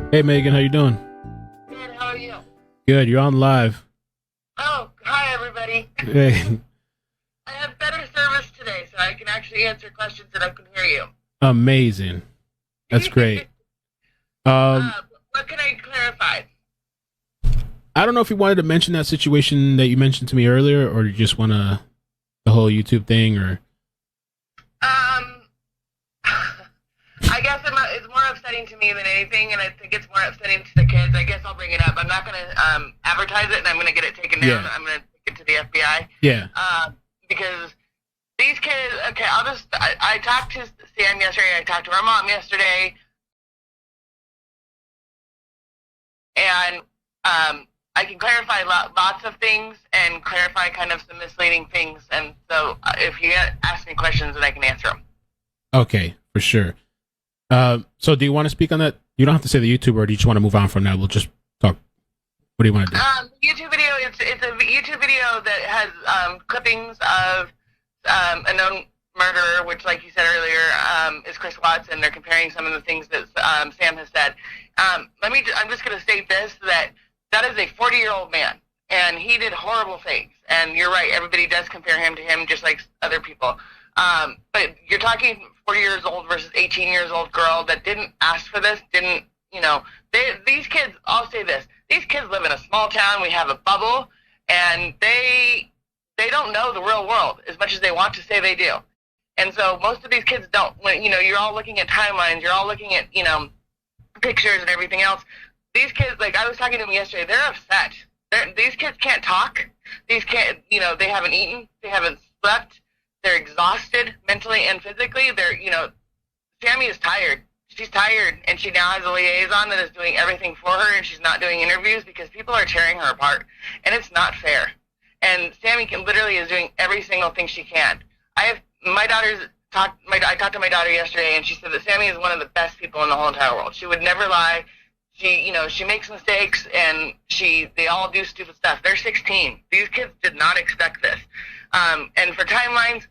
Hey Megan, how you doing? Good, how are you? Good. You're on live. Oh, hi everybody. Hey, I have better service today, so I can actually answer questions and I can hear you. amazing. That's great. Um, What can I clarify? I don't know if you wanted to mention that situation that you mentioned to me earlier, or you just want to the whole YouTube thing, or Um, I guess it's more upsetting to me than anything, and I think it's more upsetting to the kids. I guess I'll bring it up. I'm not going to advertise it, and I'm going to get it taken down. yeah, I'm going to take it to the FBI. yeah. Because these kids, okay, I talked to Sam yesterday, I talked to her mom yesterday, and I can clarify lots of things and clarify kind of some misleading things. And so if you ask me questions, then I can answer them. Okay, for sure. So do you want to speak on that? You don't have to say the YouTuber, or do you just want to move on from that? We'll just talk. What do you want to do? YouTube video, it's a YouTube video that has clippings of a known murderer, which, like you said earlier, is Chris Watson. They're comparing some of the things that Sam has said. I'm just going to state this, that is a 40-year-old man, and he did horrible things. And you're right, everybody does compare him to him, just like other people. But you're talking 40 years old versus 18 years old girl that didn't ask for this, didn't, these kids, I'll say this, these kids live in a small town, we have a bubble, and they don't know the real world as much as they want to say they do. And so most of these kids don't, you're all looking at timelines, you're all looking at, pictures and everything else. These kids, like I was talking to them yesterday, they're upset. These kids can't talk. These can't, they haven't eaten, they haven't slept, they're exhausted mentally and physically. Sammy is tired. She's tired, and she now has a liaison that is doing everything for her, and she's not doing interviews because people are tearing her apart, and it's not fair. And Sammy literally is doing every single thing she can. I talked to my daughter yesterday, and she said that Sammy is one of the best people in the whole entire world. She would never lie. She makes mistakes, and they all do stupid stuff. They're 16. These kids did not expect this. And for timelines,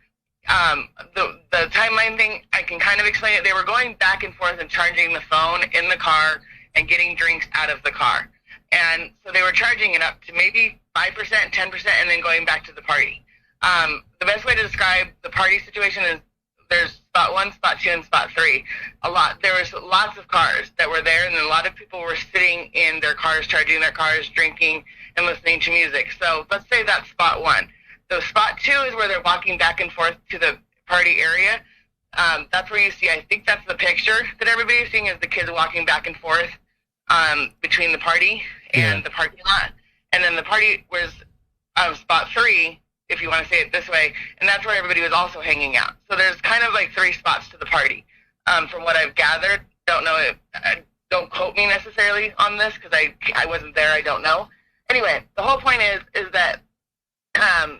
the timeline thing, I can kind of explain it. They were going back and forth and charging the phone in the car and getting drinks out of the car. And so they were charging it up to maybe 5%, 10%, and then going back to the party. The best way to describe the party situation is there's spot 1, spot 2, and spot 3. There was lots of cars that were there, and a lot of people were sitting in their cars, charging their cars, drinking, and listening to music. So let's say that's spot 1. So spot 2 is where they're walking back and forth to the party area. That's where you see, I think that's the picture that everybody's seeing, is the kids walking back and forth between the party and the parking lot. And then the party was spot 3, if you want to say it this way, and that's where everybody was also hanging out. So there's kind of like 3 spots to the party. From what I've gathered, don't quote me necessarily on this because I wasn't there, I don't know. Anyway, the whole point is that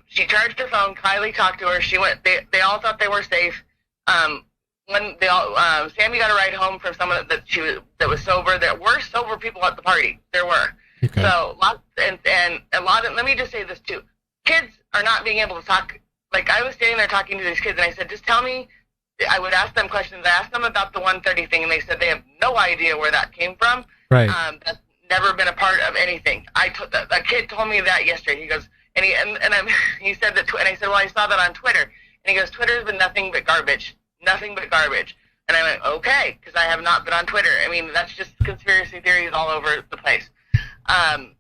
she charged her phone. Kiely talked to her. She went. They all thought they were safe. When Sammy got a ride home from someone that was sober. There were sober people at the party. There were. Okay. So lots and a lot of. Let me just say this too. Kids are not being able to talk. Like I was standing there talking to these kids, and I said, "Just tell me." I would ask them questions. I asked them about the 130 thing, and they said they have no idea where that came from. Right. That's never been a part of anything. A kid told me that yesterday. He goes. He said that, and I said, well, I saw that on Twitter. And he goes, Twitter's been nothing but garbage. Nothing but garbage. And I went, okay, because I have not been on Twitter. I mean, that's just conspiracy theories all over the place. The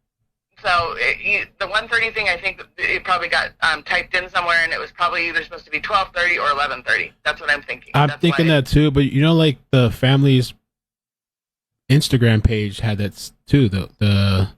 1:30 thing, I think it probably got typed in somewhere, and it was probably either supposed to be 12:30 or 11:30. That's what I'm thinking. I'm thinking that too, but like the family's Instagram page had that too. The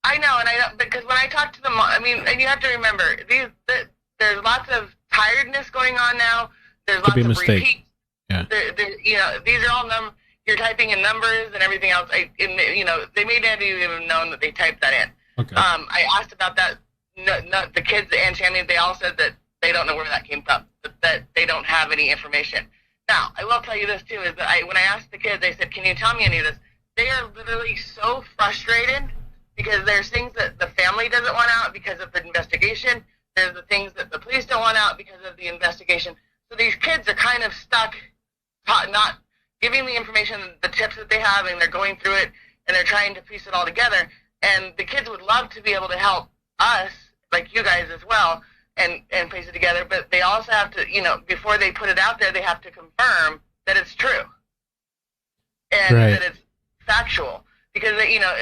I know, because when I talk to them, I mean, and you have to remember, there's lots of tiredness going on now. There's could lots be a of mistake. repeats. Yeah. These are all you're typing in numbers and everything else. They may not even known that they typed that in. Okay. I asked about that. The kids and Shannon, they all said that they don't know where that came from, that they don't have any information. Now, I will tell you this too, is that when I asked the kids, they said, can you tell me any of this? They are literally so frustrated because there's things that the family doesn't want out because of the investigation. There's the things that the police don't want out because of the investigation. So these kids are kind of stuck, not giving the information, the tips that they have, and they're going through it. and they're trying to piece it all together. And the kids would love to be able to help us, like you guys as well, and piece it together. But they also have to, before they put it out there, they have to confirm that it's true and that it's factual. Because,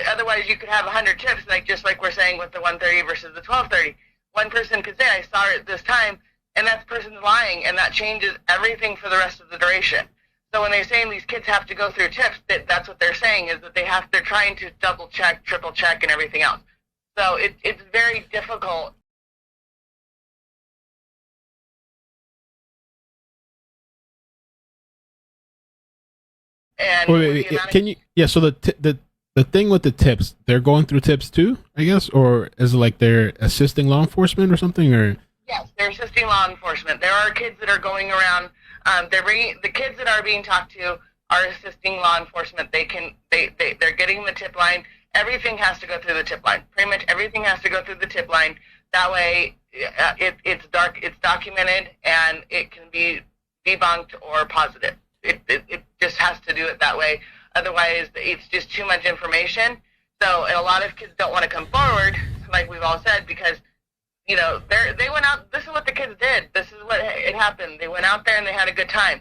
otherwise you could have 100 tips, just like we're saying with the 130 versus the 1230. One person could say, I saw it this time, and that person's lying, and that changes everything for the rest of the duration. So when they're saying these kids have to go through tips, that's what they're saying, is that they're trying to double check, triple check, and everything else. So it's very difficult. And wait, can you? Yeah. So the thing with the tips, they're going through tips too, I guess, or is it like they're assisting law enforcement or something, or? Yes, they're assisting law enforcement. There are kids that are going around. The kids that are being talked to are assisting law enforcement. They're getting the tip line. Everything has to go through the tip line. Pretty much everything has to go through the tip line. That way, it's documented, and it can be debunked or positive. It just has to do it that way. Otherwise, it's just too much information. So, and a lot of kids don't want to come forward, like we've all said, because they went out. This is what the kids did. This is what it happened. They went out there and they had a good time.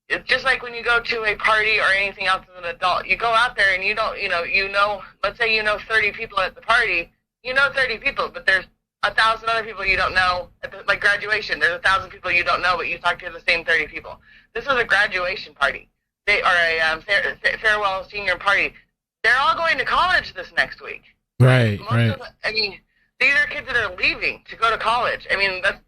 It's just like when you go to a party or anything else as an adult. You go out there and you don't, let's say 30 people at the party. 30 people, but there's 1,000 other people you don't know. Like graduation, there's 1,000 people you don't know, but you talk to the same 30 people. This is a graduation party. They are a farewell senior party. They're all going to college this next week. Right. These are kids that are leaving to go to college.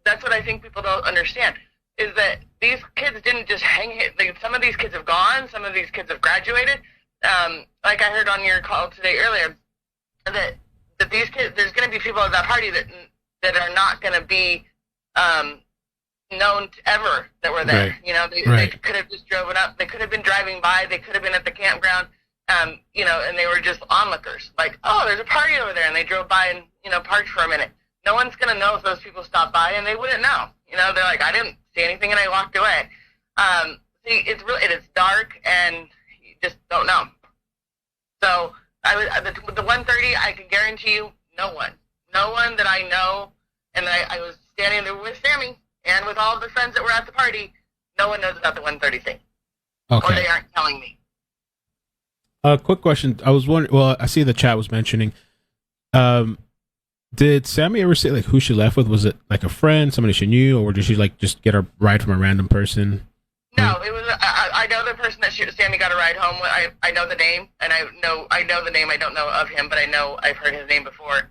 That's what I think people don't understand, is that these kids didn't just hang it. Like, some of these kids have gone. Some of these kids have graduated. Like I heard on your call today earlier, that these kids, there's going to be people at that party that are not going to be known ever that were there. Right. They could have just driven up. They could have been driving by. They could have been at the campground. And they were just onlookers. Like, oh, there's a party over there, and they drove by and parked for a minute. No one's gonna know if those people stopped by, and they wouldn't know. They're like, I didn't see anything, and I walked away. It's dark, and you just don't know. So the 130, I can guarantee you, no one that I know, and I was standing there with Sammy and with all of the friends that were at the party. No one knows about the 130 thing, or they aren't telling me. Quick question. I was wondering. Well, I see the chat was mentioning. Did Sammy ever say who she left with? Was it like a friend, somebody she knew, or did she just get a ride from a random person? No, it was. I know the person that Sammy got a ride home with. I know the name, and I know the name. I don't know of him, but I know I've heard his name before.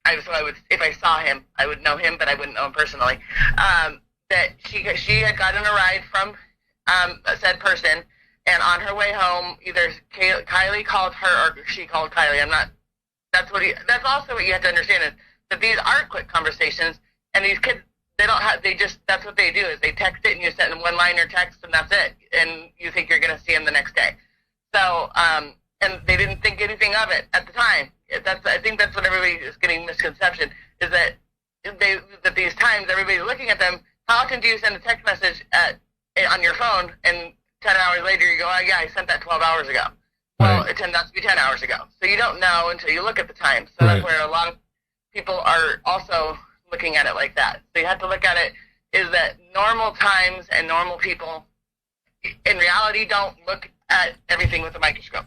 If I saw him, I would know him, but I wouldn't know him personally. That she had gotten a ride from a said person. And on her way home, either Kiely called her or she called Kiely. That's also what you have to understand, is that these aren't quick conversations, and these kids, that's what they do, is they text it, and you send them one-liner text, and that's it. And you think you're going to see them the next day. So, and they didn't think anything of it at the time. I think that's what everybody is getting misconception, is that these times, everybody's looking at them. How often do you send a text message on your phone, and 10 hours later, you go, oh, yeah, I sent that 12 hours ago. Well, It turned out to be 10 hours ago. So you don't know until you look at the time. So that's where a lot of people are also looking at it like that. So you have to look at it, is that normal times and normal people, in reality, don't look at everything with a microscope.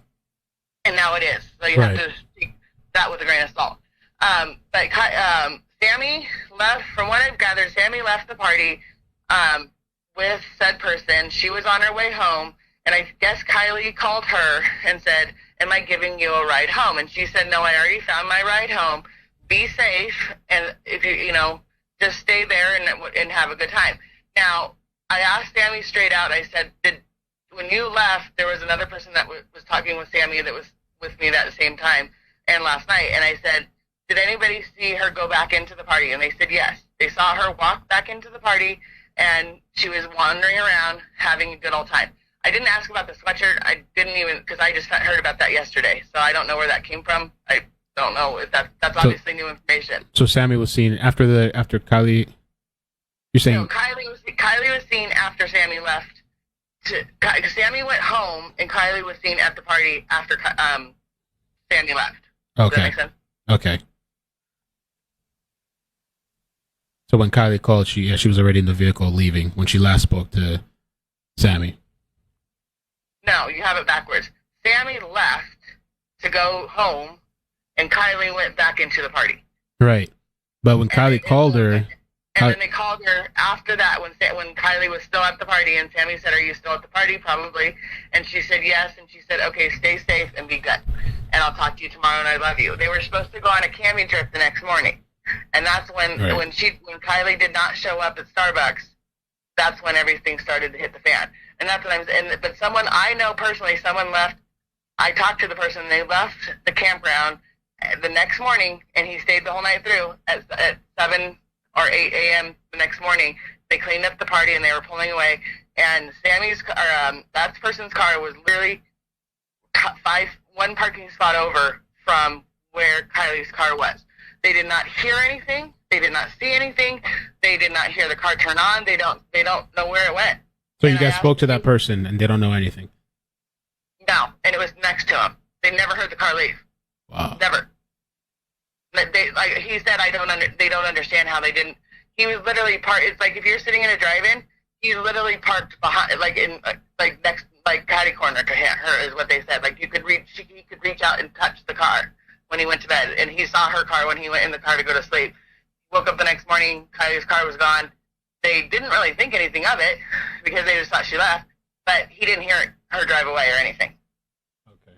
And now it is. So you have to take that with a grain of salt. But Sammy left, from what I've gathered, Sammy left the party with said person. She was on her way home, and I guess Kiely called her and said, am I giving you a ride home? And she said, no, I already found my ride home. Be safe, and if you just stay there and have a good time. Now, I asked Sammy straight out, I said, when you left, there was another person that was talking with Sammy that was with me that same time and last night, and I said, did anybody see her go back into the party? And they said yes. They saw her walk back into the party, and she was wandering around having a good old time. I didn't ask about the sweatshirt. I didn't even, because I just heard about that yesterday, so I don't know where that came from. I don't know if that's obviously new information. So Sammy was seen after Kiely. You're saying Kiely was seen after Sammy left Sammy went home, and Kiely was seen at the party after Sammy left. Does that Okay. make sense? Okay. So when Kiely called, she was already in the vehicle leaving when she last spoke to Sammy. No, you have it backwards. Sammy left to go home, and Kiely went back into the party. Right. But when Kiely called her, and then they called her after that when Kiely was still at the party, and Sammy said, "Are you still at the party?" Probably. And she said yes, and she said, "Okay, stay safe and be good, and I'll talk to you tomorrow, and I love you." They were supposed to go on a camping trip the next morning, and that's when Right. when Kiely did not show up at Starbucks. That's when everything started to hit the fan, and that's what I'm saying. But someone I know personally, someone left. I talked to the person. They left the campground the next morning, and he stayed the whole night through at 7 or 8 a.m. the next morning. They cleaned up the party, and they were pulling away. And Sammy's car, that person's car was literally one parking spot over from where Kylie's car was. They did not hear anything. They did not see anything. They did not hear the car turn on. They don't know where it went. so you guys spoke to that person and they don't know anything. No, and it was next to him. They never heard the car leave. Wow. Never. He said, they don't understand how they didn't. He was literally parked. It's like if you're sitting in a drive-in, he literally parked behind, next, catty corner to her is what they said. Like he could reach out and touch the car when he went to bed, and he saw her car when he went in the car to go to sleep. Woke up the next morning, Kylie's car was gone. They didn't really think anything of it because they just thought she left, but he didn't hear her drive away or anything. Okay.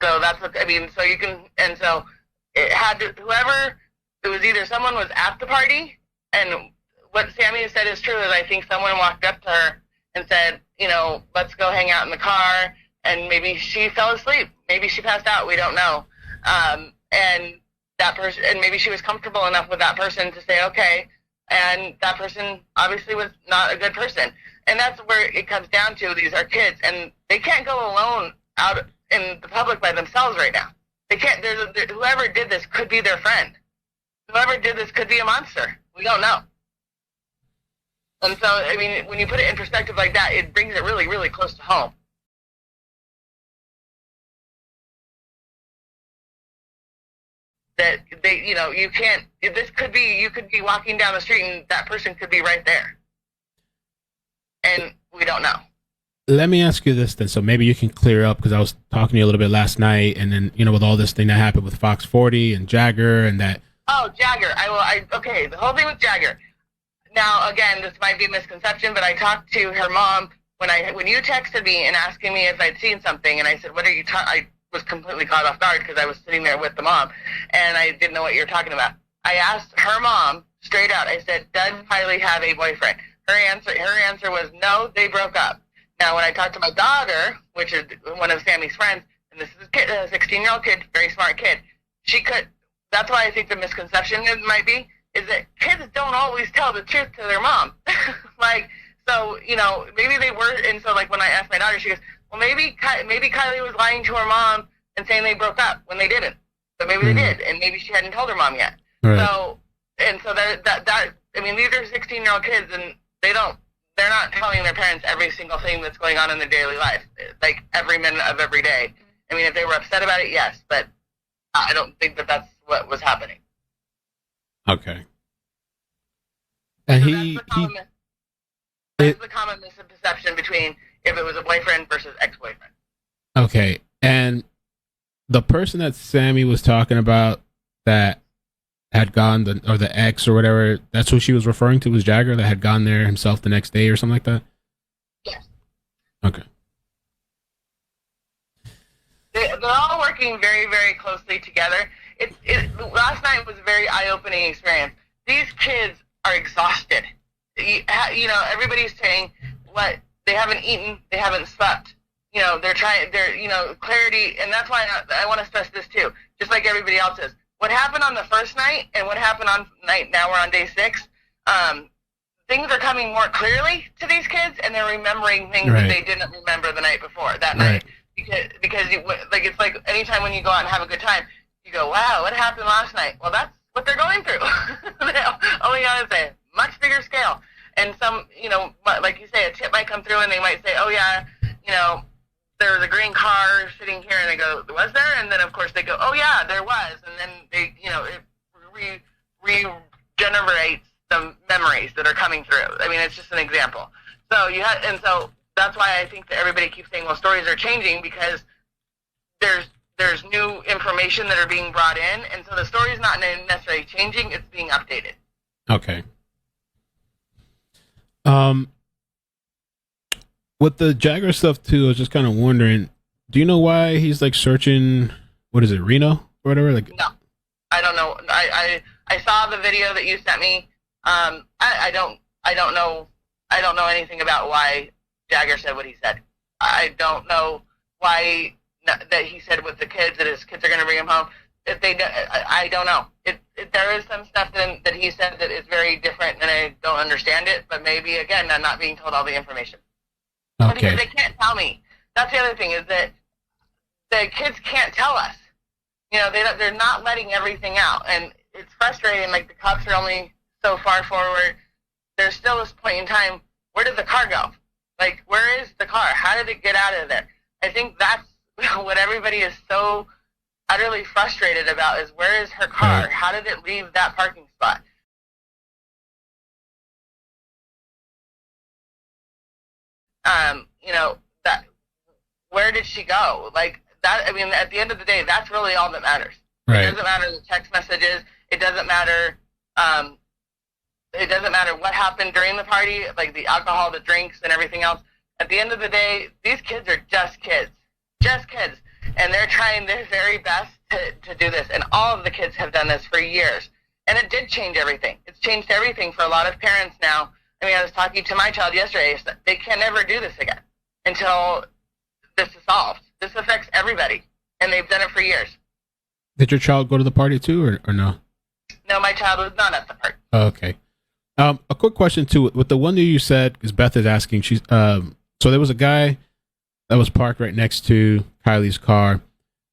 So that's what I mean. So you can, and so it had to, whoever, it was either someone was at the party, and what Sammy said is true, is I think someone walked up to her and said, let's go hang out in the car, and maybe she fell asleep. Maybe she passed out. We don't know. And that person, and maybe she was comfortable enough with that person to say, okay, and that person obviously was not a good person. And that's where it comes down to. These are kids, and they can't go alone out in the public by themselves right now. They can't. Whoever did this could be their friend. Whoever did this could be a monster. We don't know. And so, I mean, when you put it in perspective like that, it brings it really, really close to home. That you can't. This could be. You could be walking down the street, and that person could be right there. And we don't know. Let me ask you this then, so maybe you can clear up, because I was talking to you a little bit last night, and then with all this thing that happened with Fox 40 and Jagger and that. Oh, Jagger. Okay, the whole thing with Jagger. Now, again, this might be a misconception, but I talked to her mom when you texted me and asking me if I'd seen something, and I said, "What are you?" I was completely caught off guard because I was sitting there with the mom, and I didn't know what you were talking about. I asked her mom straight out. I said, "Does Kiely have a boyfriend?" Her answer was no. They broke up. Now, when I talked to my daughter, which is one of Sammy's friends, and this is a 16-year-old kid, very smart kid, that's why I think the misconception might be, is that kids don't always tell the truth to their mom. Maybe they were, and so, when I asked my daughter, she goes, well, maybe Kiely was lying to her mom and saying they broke up when they didn't. But maybe they did, and maybe she hadn't told her mom yet. Right. So these are 16-year-old kids, and they're not telling their parents every single thing that's going on in their daily life, like every minute of every day. I mean, if they were upset about it, yes, but I don't think that that's what was happening. Okay. And So that's the common misperception between if it was a boyfriend versus ex-boyfriend. Okay, and the person that Sammy was talking about that had gone, or the ex or whatever, that's who she was referring to, was Jagger, that had gone there himself the next day or something like that? Yes. Okay. They're all working very, very closely together. Last night was a very eye-opening experience. These kids are exhausted. Everybody's saying what they haven't eaten, they haven't slept. They're clarity, and that's why I want to stress this too, just like everybody else is. What happened on the first night and what happened on night, now we're on day 6, things are coming more clearly to these kids, and they're remembering things that they didn't remember the night before, that night. Because it's like anytime when you go out and have a good time, you go, wow, what happened last night? Well, that's what they're going through. Only on a much bigger scale. And some, like you say, a tip might come through and they might say, oh yeah, there was a green car sitting here, and they go, was there? And then of course they go, oh yeah, there was. And then they, it regenerates the memories that are coming through. I mean, it's just an example. So so that's why I think that everybody keeps saying, well, stories are changing, because there's new information that are being brought in, and so the story is not necessarily changing; it's being updated. Okay. With the Jagger stuff too, I was just kind of wondering, do you know why he's like searching, what is it, Reno or whatever? Like, no, I don't know. I saw the video that you sent me. I don't know anything about why Jagger said what he said. I don't know why that he said with the kids that his kids are going to bring him home. I don't know. There is some stuff that he said that is very different, and I don't understand it. But maybe again, I'm not being told all the information. okay. Because they can't tell me. That's the other thing, is that the kids can't tell us. They're not letting everything out, and it's frustrating. Like, the cops are only so far forward. There's still this point in time. Where did the car go? Like, where is the car? How did it get out of there? I think that's what everybody is so utterly frustrated about, is where is her car? Right. How did it leave that parking spot? That, where did she go? Like that, I mean, at the end of the day, that's really all that matters. Right. It doesn't matter the text messages. It doesn't matter what happened during the party, like the alcohol, the drinks, and everything else. At the end of the day, these kids are just kids. And they're trying their very best to do this. And all of the kids have done this for years. And it did change everything. It's changed everything for a lot of parents now. I mean, I was talking to my child yesterday. They can never do this again until this is solved. This affects everybody. And they've done it for years. Did your child go to the party too, or no? No, my child was not at the party. Oh, okay. A quick question too. With the one that you said, because Beth is asking, so there was a guy that was parked right next to Kiely's car,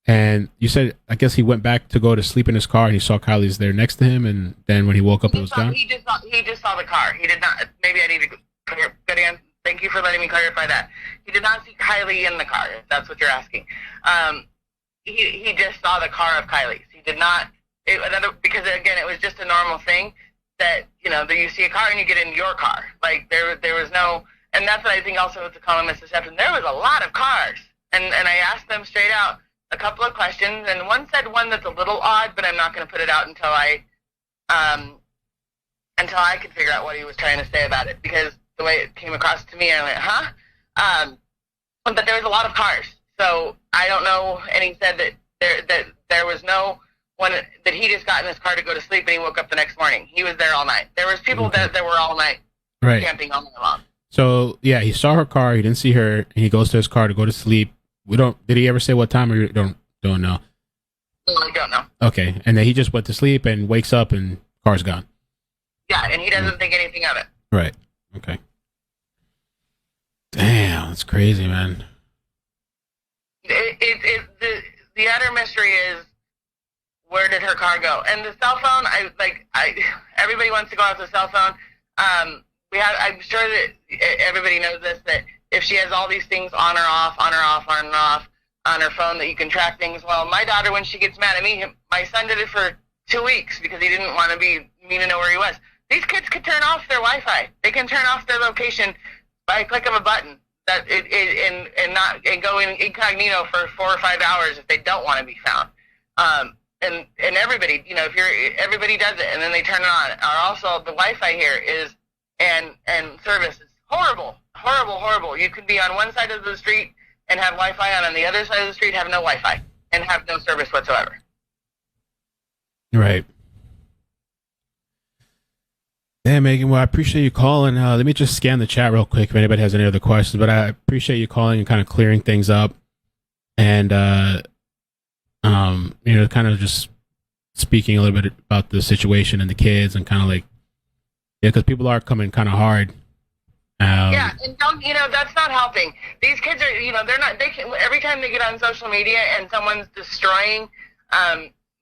and you said, I guess he went back to go to sleep in his car, and he saw Kiely's there next to him, and then when he woke up, it was gone? He just saw the car. He did not. Maybe I need to get in. Thank you for letting me clarify that. He did not see Kiely in the car, if that's what you're asking. He just saw the car of Kiely's. He did not, because again, it was just a normal thing that, that you see a car and you get in your car. Like, there was no, and that's what I think also with the Colin misdeception. There was a lot of cars. And I asked them straight out a couple of questions, and one said one that's a little odd, but I'm not going to put it out until I could figure out what he was trying to say about it, because the way it came across to me, I went, huh? But there was a lot of cars. So I don't know, and he said that there was no one, that he just got in his car to go to sleep, and he woke up the next morning. He was there all night. There was people that were all night, right, camping all night long. So yeah, he saw her car, he didn't see her, and he goes to his car to go to sleep. Did he ever say what time, or you don't know? I don't know. Okay, and then he just went to sleep and wakes up and car's gone. Yeah, and he doesn't think anything of it. Right. Okay. Damn, that's crazy, man. The utter mystery is, where did her car go? And the cell phone, everybody wants to go off the cell phone. I'm sure that everybody knows this, that if she has all these things on or off on her phone, that you can track things. Well, my daughter, when she gets mad at me, my son did it for 2 weeks because he didn't want me to know where he was. These kids could turn off their Wi-Fi. They can turn off their location by a click of a button. And go in incognito for 4 or 5 hours if they don't want to be found. And everybody, everybody does it, and then they turn it on. Or also, the Wi-Fi here and service is horrible. You could be on one side of the street and have Wi-Fi on the other side of the street have no Wi-Fi and have no service whatsoever. Right. Yeah, Megan, well, I appreciate you calling. Let me just scan the chat real quick if anybody has any other questions, but I appreciate you calling and kind of clearing things up, and kind of just speaking a little bit about the situation and the kids, and kind of like, yeah, because people are coming kind of hard. Yeah, and that's not helping. These kids are, they're not, every time they get on social media and someone's destroying,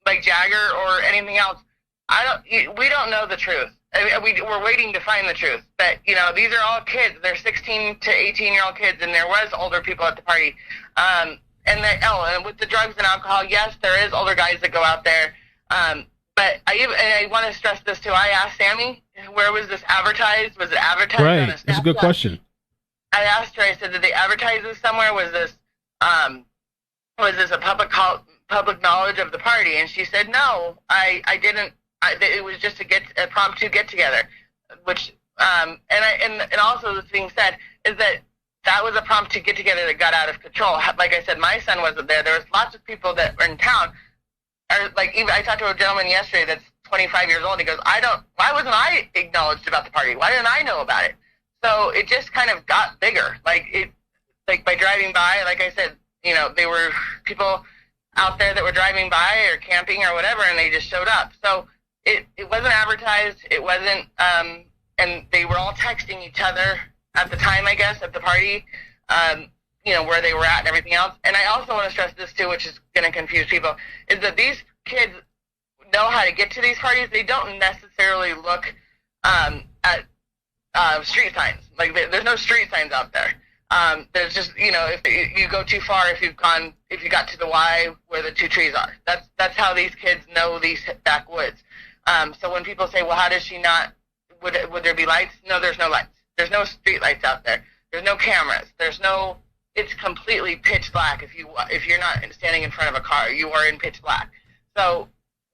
like Jagger or anything else, we don't know the truth. we're waiting to find the truth. But, these are all kids. They're 16 to 18-year-old kids, and there was older people at the party. And with the drugs and alcohol, yes, there is older guys that go out there. But I want to stress this, too. I asked Sammy, where was this advertised? Was it advertised on a Snapchat? That's a good question. I asked her, I said, did they advertise this somewhere? Was this a public knowledge of the party? And she said, no, I didn't. It was just a prompt to get together, which and also the thing said is that was a prompt to get together that got out of control. Like I said, my son wasn't there. There was lots of people that were in town. Even I talked to a gentleman yesterday that's 25 years old. He goes, why wasn't I acknowledged about the party? Why didn't I know about it? So it just kind of got bigger. Like by driving by, like I said, they were people out there that were driving by or camping or whatever, and they just showed up. So it wasn't advertised. It wasn't, and they were all texting each other at the time, I guess, at the party, where they were at and everything else. And I also want to stress this too, which is going to confuse people, is that these kids know how to get to these parties. They don't necessarily look at street signs. Like there's no street signs out there. There's just, if you go too far, if you got to the Y where the two trees are, that's how these kids know these backwoods. So when people say, well, how does she not, would there be lights? No, there's no lights. There's no street lights out there. There's no cameras. It's completely pitch black. If you're not standing in front of a car, you are in pitch black. So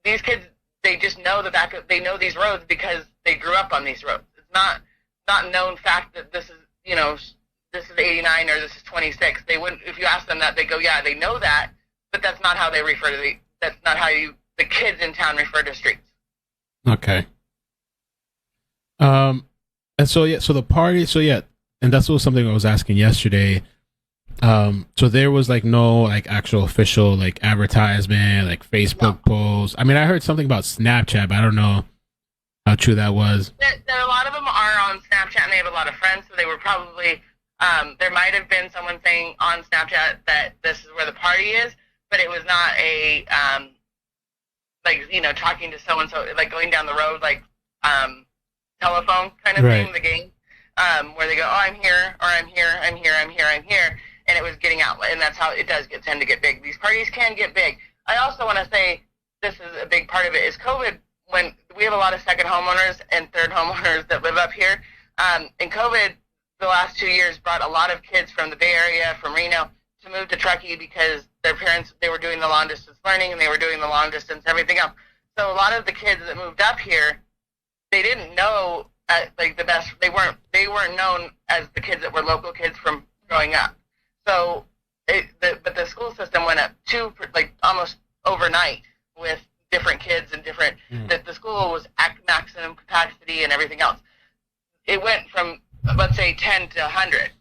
these kids, they just know they know these roads because they grew up on these roads. It's not known fact that this is, this is 89 or this is 26. They wouldn't, if you ask them that, they go, yeah, they know that, but that's not how they refer to that's not how the kids in town refer to streets. Okay. And so the party, and that's what something I was asking yesterday. So there was no actual official advertisement, Facebook posts. I mean, I heard something about Snapchat, but I don't know how true that was. A lot of them are on Snapchat, and they have a lot of friends, so they were probably, there might have been someone saying on Snapchat that this is where the party is, but it was not a, talking to so-and-so, going down the road, telephone kind of thing, the game, where they go, oh, I'm here, or I'm here, I'm here, I'm here, I'm here, and it was getting out, and that's how it does tend to get big. These parties can get big. I also want to say, this is a big part of it, is COVID, when we have a lot of second homeowners and third homeowners that live up here, and COVID, the last 2 years, brought a lot of kids from the Bay Area, from Reno, to move to Truckee because their parents, they were doing the long-distance learning, and they were doing the long-distance everything else. So a lot of the kids that moved up here, they didn't know the best. They weren't known as the kids that were local kids from growing up. So, but the school system went up almost overnight with different kids and different. The school was at maximum capacity and everything else. It went from, let's say, 10 to 100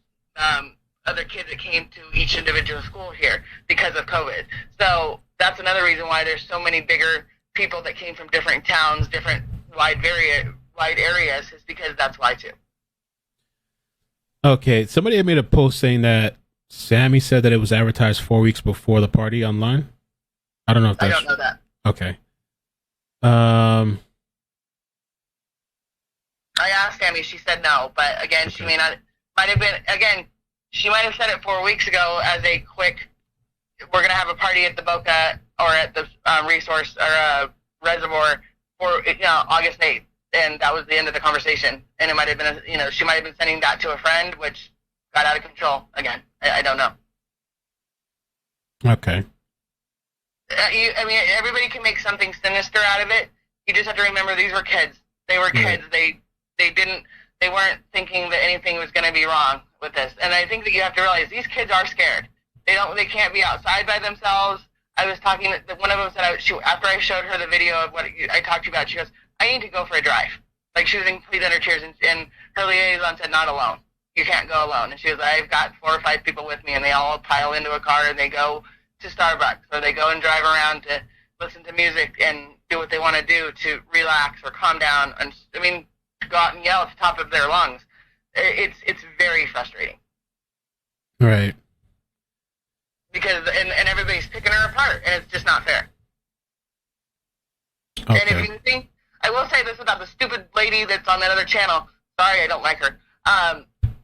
other kids that came to each individual school here because of COVID. So that's another reason why there's so many bigger people that came from different towns, different wide areas, is because that's why too. Okay, somebody had made a post saying that Sammy said that it was advertised 4 weeks before the party online. I don't know if that's... I don't know that. Okay. I asked Sammy, she said no, but again, okay. She might have been, again, she might have said it 4 weeks ago as a quick, we're going to have a party at the Boca or at the resource or reservoir for August 8th, and that was the end of the conversation. And it might have been, she might have been sending that to a friend, which got out of control again. I don't know. Okay. Everybody can make something sinister out of it. You just have to remember these were kids. They were kids. They weren't thinking that anything was going to be wrong with this. And I think that you have to realize these kids are scared. They can't be outside by themselves. I was talking, one of them said, after I showed her the video of what I talked to you about, she goes, I need to go for a drive. She was in complete under tears, and her liaison said, not alone. You can't go alone. And she goes, I've got 4 or 5 people with me, and they all pile into a car, and they go to Starbucks, or they go and drive around to listen to music and do what they want to do to relax or calm down, and go out and yell at the top of their lungs. It's very frustrating. Right. Because and everybody's picking her apart, and it's just not fair. Okay. And if you think, I will say this about the stupid lady that's on that other channel. Sorry, I don't like her.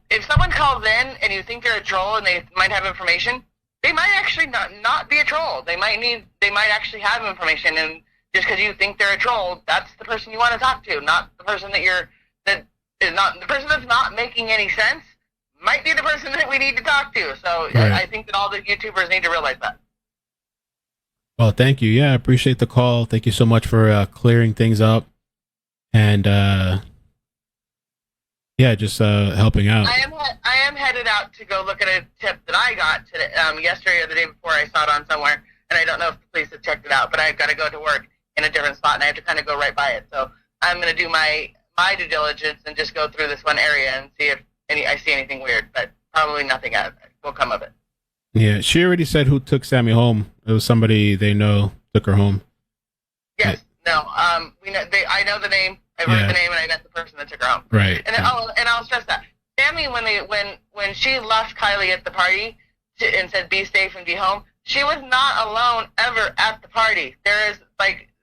If someone calls in and you think they're a troll and they might have information, they might actually not be a troll. They might actually have information, and just because you think they're a troll, that's the person you want to talk to, not the person that is not the person that's not making any sense. Might be the person that we need to talk to. So right. I think that all the YouTubers need to realize that. Well, thank you. Yeah, I appreciate the call. Thank you so much for clearing things up and just helping out. I am headed out to go look at a tip that I got today, yesterday or the day before. I saw it on somewhere, and I don't know if the police have checked it out, but I've got to go to work in a different spot, and I have to kind of go right by it. So I'm going to do my due diligence and just go through this one area and see if I see anything weird, but probably nothing will come of it. Yeah, she already said who took Sammy home. It was somebody they know took her home. Yes, no, we know. I know the name. I heard the name, and I met the person that took her home. Right. And I'll stress that Sammy, when she left Kiely at the party and said be safe and be home, she was not alone ever at the party.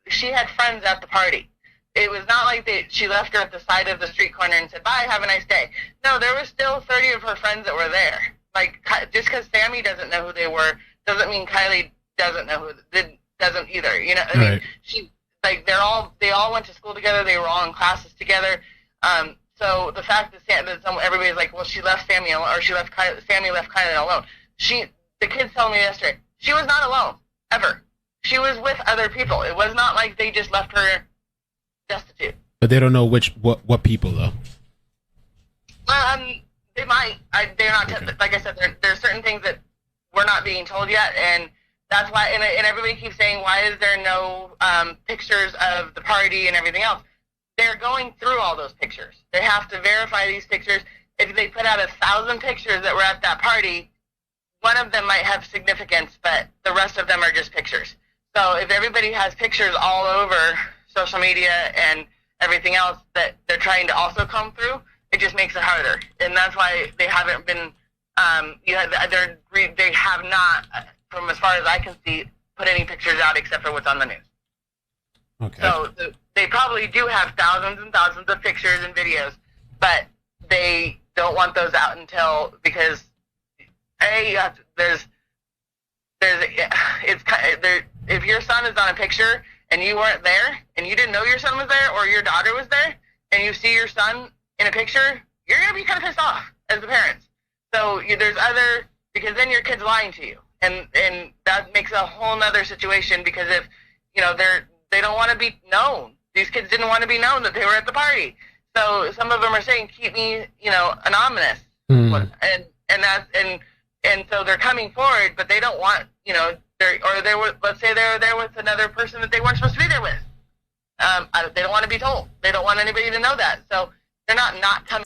She had friends at the party. It was not like she left her at the side of the street corner and said, bye, have a nice day. No, there were still 30 of her friends that were there. Just because Sammy doesn't know who they were doesn't mean Kiely doesn't know doesn't either. You know, I mean, they all went to school together. They were all in classes together. So the fact that everybody's like, well, she left Sammy alone, or Sammy left Kiely alone. The kids told me yesterday, she was not alone, ever. She was with other people. It was not like they just left her destitute. But they don't know what people though. Well, they might. They're not. Okay. Like I said, there's certain things that we're not being told yet, and that's why. And everybody keeps saying, why is there no pictures of the party and everything else? They're going through all those pictures. They have to verify these pictures. If they put out 1,000 pictures that were at that party, one of them might have significance, but the rest of them are just pictures. So if everybody has pictures all over social media and everything else that they're trying to also come through, it just makes it harder. And that's why they haven't been, they have not, from as far as I can see, put any pictures out except for what's on the news. Okay. So they probably do have thousands and thousands of pictures and videos, but they don't want those out because if your son is on a picture and you weren't there and you didn't know your son was there or your daughter was there and you see your son in a picture, you're going to be kind of pissed off as the parents. So because then your kid's lying to you, and that makes a whole nother situation, because if they don't want to be known. These kids didn't want to be known that they were at the party. So some of them are saying, keep me, anonymous. And so they're coming forward, but they don't want, let's say they're there with another person that they weren't supposed to be there with. They don't want to be told. They don't want anybody to know that. So they're not coming.